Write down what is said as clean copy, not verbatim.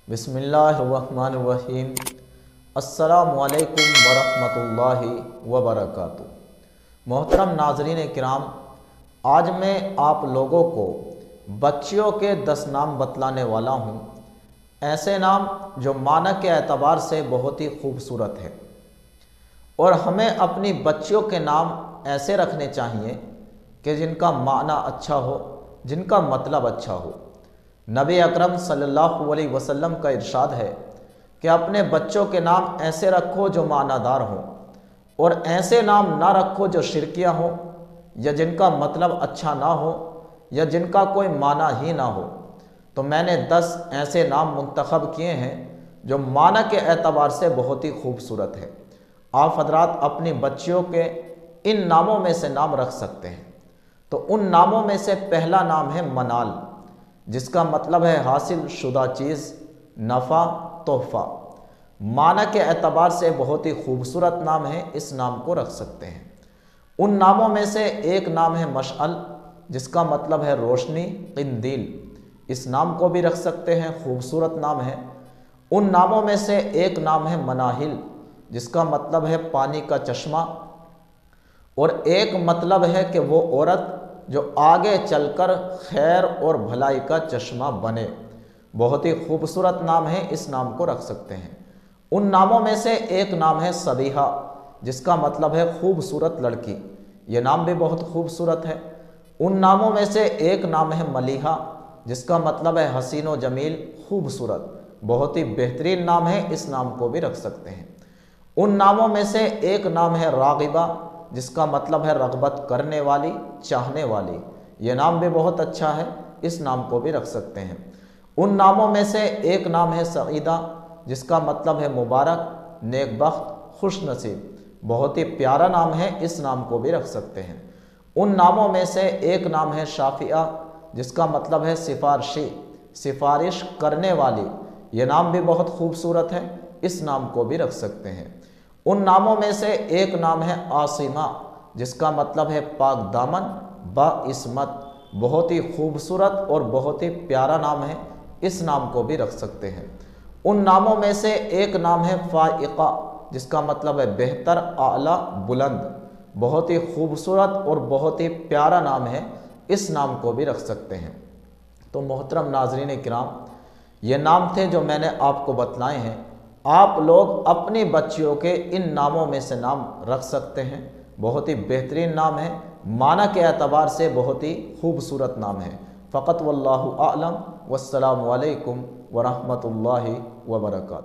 بسم اللہ الرحمن الرحیم۔ السلام علیکم ورحمۃ اللہ وبرکاتہ۔ محترم ناظرین کرام، آج میں آپ لوگوں کو بچیوں کے 10 نام بتلانے والا ہوں، ایسے نام جو معنی کے اعتبار سے بہت ہی خوبصورت ہے، اور ہمیں اپنی بچیوں کے نام ایسے رکھنے چاہیے کہ جن کا معنی اچھا ہو، جن کا مطلب اچھا ہو۔ نبی اکرم صلی اللہ علیہ وسلم کا ارشاد ہے کہ اپنے بچوں کے نام ایسے رکھو جو معنی دار ہوں، اور ایسے نام نہ رکھو جو شرکیہ ہوں، یا جن کا مطلب اچھا نہ ہو، یا جن کا کوئی معنی ہی نہ ہو۔ تو میں نے 10 ایسے نام منتخب کیے ہیں جو معنی کے اعتبار سے بہت ہی خوبصورت ہے۔ آپ حضرات اپنی بچیوں کے ان ناموں میں سے نام رکھ سکتے ہیں۔ تو ان ناموں میں سے پہلا نام ہے منال، جس کا مطلب ہے حاصل شدہ چیز، نفع، تحفہ۔ معنی کے اعتبار سے بہت ہی خوبصورت نام ہے، اس نام کو رکھ سکتے ہیں۔ ان ناموں میں سے ایک نام ہے مشعل، جس کا مطلب ہے روشنی، قندیل۔ اس نام کو بھی رکھ سکتے ہیں، خوبصورت نام ہے۔ ان ناموں میں سے ایک نام ہے مناہل، جس کا مطلب ہے پانی کا چشمہ، اور ایک مطلب ہے کہ وہ عورت جو آگے چل کر خیر اور بھلائی کا چشمہ بنے۔ بہت ہی خوبصورت نام ہے، اس نام کو رکھ سکتے ہیں۔ ان ناموں میں سے ایک نام ہے صبیحہ، جس کا مطلب ہے خوبصورت لڑکی۔ یہ نام بھی بہت خوبصورت ہے۔ ان ناموں میں سے ایک نام ہے ملیحہ، جس کا مطلب ہے حسین و جمیل، خوبصورت۔ بہت ہی بہترین نام ہے، اس نام کو بھی رکھ سکتے ہیں۔ ان ناموں میں سے ایک نام ہے راغبہ، جس کا مطلب ہے رغبت کرنے والی، چاہنے والی۔ یہ نام بھی بہت اچھا ہے، اس نام کو بھی رکھ سکتے ہیں۔ ان ناموں میں سے ایک نام ہے سعیدہ، جس کا مطلب ہے مبارک، نیک بخت، خوش نصیب۔ بہت ہی پیارا نام ہے، اس نام کو بھی رکھ سکتے ہیں۔ ان ناموں میں سے ایک نام ہے شافعہ، جس کا مطلب ہے سفارشی، سفارش کرنے والی۔ یہ نام بھی بہت خوبصورت ہے، اس نام کو بھی رکھ سکتے ہیں۔ ان ناموں میں سے ایک نام ہے عاصمہ، جس کا مطلب ہے پاک دامن، باعصمت۔ بہت ہی خوبصورت اور بہت ہی پیارا نام ہے، اس نام کو بھی رکھ سکتے ہیں۔ ان ناموں میں سے ایک نام ہے فائقہ، جس کا مطلب ہے بہتر، اعلیٰ، بلند۔ بہت ہی خوبصورت اور بہت ہی پیارا نام ہے، اس نام کو بھی رکھ سکتے ہیں۔ تو محترم ناظرین کرام، یہ نام تھے جو میں نے آپ کو بتلائے ہیں۔ آپ لوگ اپنی بچیوں کے ان ناموں میں سے نام رکھ سکتے ہیں۔ بہت ہی بہترین نام ہے، معنی کے اعتبار سے بہت ہی خوبصورت نام ہے۔ فقط واللہ اعلم، والسلام علیکم ورحمۃ اللہ وبرکاتہ۔